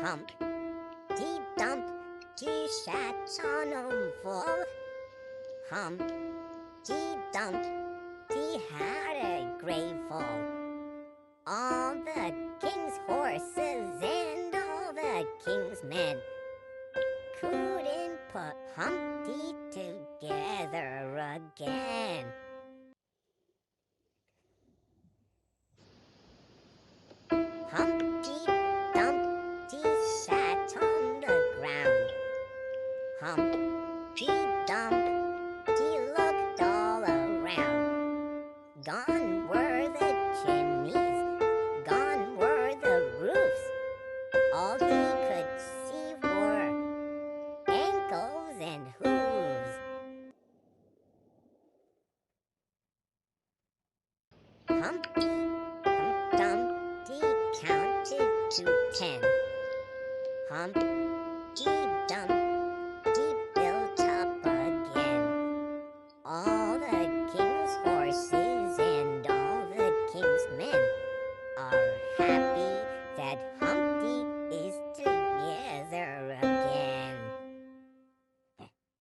Humpty Dumpty sat on a wall. Humpty Dumpty had a great fall. All the king's horses and all the king's men couldn't put Humpty together again. Humpty Dumpty sat on the ground. Humpty Dumpty looked all around. Gone were the chimneys, gone were the roofs. All he could see were ankles and hooves. Humpty Dumpty counted to 10. Humpty Dumpty